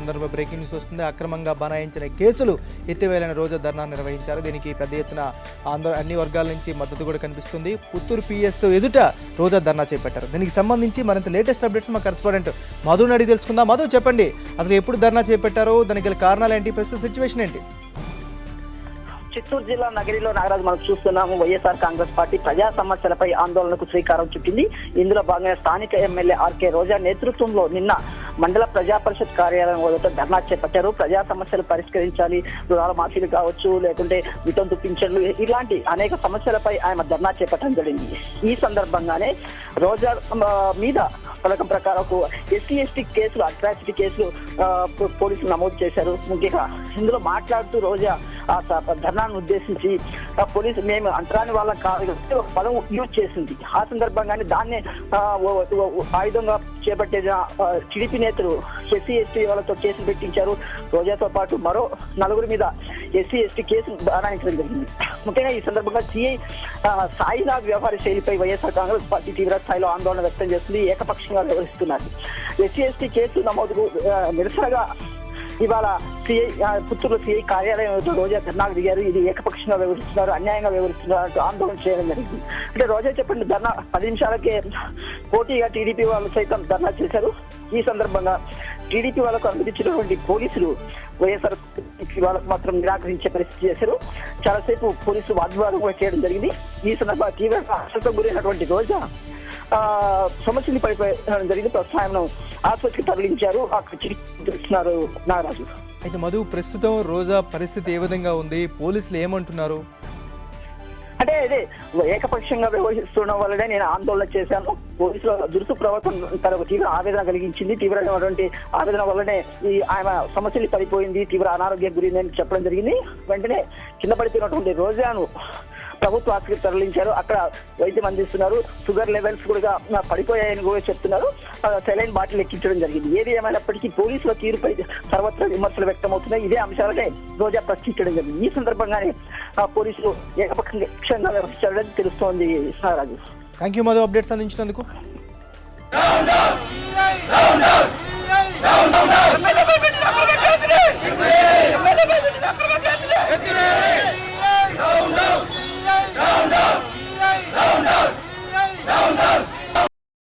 సందర్భంగా breaking news వస్తుంది. అక్రమంగా బనాయించిన కేసులు ఎత్తివేయాలని రోజా ధర్నా నిర్వహించారు. దీనికి పెద్ద ఎత్తున అన్ని వర్గాల నుంచి మద్దతు కూడా కనిపిస్తుంది. పుత్తూరు పిఎస్ ఎదుట రోజా ధర్నా చేపట్టారు. దీనికి సంబంధించి మరింత లేటెస్ట్ అప్డేట్స్ మా కరెస్పాండెంట్ మధుని అడిగి తెలుసుకుందాం. మధు, చెప్పండి, అసలు ఎప్పుడు ధర్నా చేపట్టారు, దానికి గల కారణాలు ఏంటి, ప్రస్తుత సిచ్యువేషన్ ఏంటి? చిత్తూరు జిల్లా నగరిలో నాగరాజు మనం చూస్తున్నాము. వైఎస్ఆర్ కాంగ్రెస్ పార్టీ ప్రజా సమస్యలపై ఆందోళనకు శ్రీకారం చుట్టింది. ఇందులో భాగంగా స్థానిక ఎమ్మెల్యే ఆర్కే రోజా నేతృత్వంలో నిన్న మండల ప్రజా పరిషత్ కార్యాలయం వద్ద ధర్నా చేపట్టారు. ప్రజా సమస్యలు పరిష్కరించాలి, రుణాల మాఫీలు కావచ్చు, లేకుంటే వితంతు పింఛన్లు, ఇలాంటి అనేక సమస్యలపై ఆయన ధర్నా చేపట్టడం జరిగింది. ఈ సందర్భంగానే రోజా మీద పథకం ప్రకారం ఎస్సీ ఎస్టీ కేసులు, అట్రాసిటీ కేసులు పోలీసులు నమోదు చేశారు. ముఖ్యంగా ఇందులో మాట్లాడుతూ రోజా ఆ ధర్నాను ఉద్దేశించి పోలీసు మేము అంటరాని వాళ్ళం కాదు పదం యూజ్ చేసింది. ఆ సందర్భంగానే దాన్ని ఆయుధంగా చేపట్టిన టీడీపీ నేతలు ఎస్సీ ఎస్టీ వాళ్ళతో కేసులు పెట్టించారు. రోజాతో పాటు మరో 4 మీద ఎస్సీ ఎస్టీ కేసులు బనాయించడం జరిగింది. ముఖ్యంగా ఈ సందర్భంగా సిఐ సాయినాథ్ వ్యవహార శైలిపై వైఎస్ఆర్ కాంగ్రెస్ పార్టీ తీవ్ర స్థాయిలో ఆందోళన వ్యక్తం చేస్తుంది. ఏకపక్షంగా వ్యవహరిస్తున్నారు. ఎస్సీ ఎస్టీ కేసు నమోదుకు నిరసనగా ఇవాళ పుత్తూరు సిఐ కార్యాలయం రోజా ధర్నాకు దిగారు. ఇది ఏకపక్షంగా వ్యవహరిస్తున్నారు, అన్యాయంగా వ్యవహరిస్తున్నారు ఆందోళన చేయడం జరిగింది. అంటే రోజా చెప్పండి ధర్నా 10 నిమిషాలకే పోటీగా టీడీపీ వాళ్ళు సైతం ధర్నా చేశారు. ఈ సందర్భంగా టీడీపీ వాళ్ళకు అనుమతించినటువంటి పోలీసులు వైఎస్ఆర్ వాళ్ళకు మాత్రం నిరాకరించే పరిస్థితి చేశారు. చాలాసేపు పోలీసులు వాగ్వాదం కూడా చేయడం జరిగింది. ఈ సందర్భంగా తీవ్రంగా హర్షంతో గురైనటువంటి రోజా సమస్యలు పడిపోయడం జరిగింది. ప్రస్తుతం ఆసుపత్రికి తరలించారు. అక్కడ చికిత్సిస్తున్నారు నాగరాజు. అయితే మధు, ప్రస్తుతం రోజా పరిస్థితి ఏ విధంగా ఉంది, పోలీసులు ఏమంటున్నారు? అంటే ఇదే ఏకపక్షంగా వ్యవహరిస్తుండడం వల్లనే నేను ఆందోళన చేశాను. పోలీసుల దురుసు ప్రవర్తన తనకు తీవ్ర ఆవేదన కలిగించింది. తీవ్రమైనటువంటి ఆవేదన వల్లనే ఈ ఆయన సమస్యలు పడిపోయింది, తీవ్ర అనారోగ్యం గురిందని చెప్పడం జరిగింది. వెంటనే కింద పడిపోయినటువంటి రోజాను ప్రభుత్వ ఆసుపత్రికి తరలించారు. అక్కడ వైద్యం అందిస్తున్నారు. షుగర్ లెవెల్స్ కూడా పడిపోయాయని కూడా చెప్తున్నారు. సెలైన్ బాటిల్ ఎక్కించడం జరిగింది. ఏది ఏమైనప్పటికీ పోలీసుల తీరుపై సర్వత్రా విమర్శలు వ్యక్తమవుతున్నాయి. ఇదే అంశాలనే రోజా ప్రశ్నించడం జరిగింది. ఈ సందర్భంగానే పోలీసులు ఏకపక్షంగా వ్యవహరించారని తెలుస్తోంది. రాజు, థ్యాంక్ యూ మధు, అప్డేట్స్ అందించినందుకు.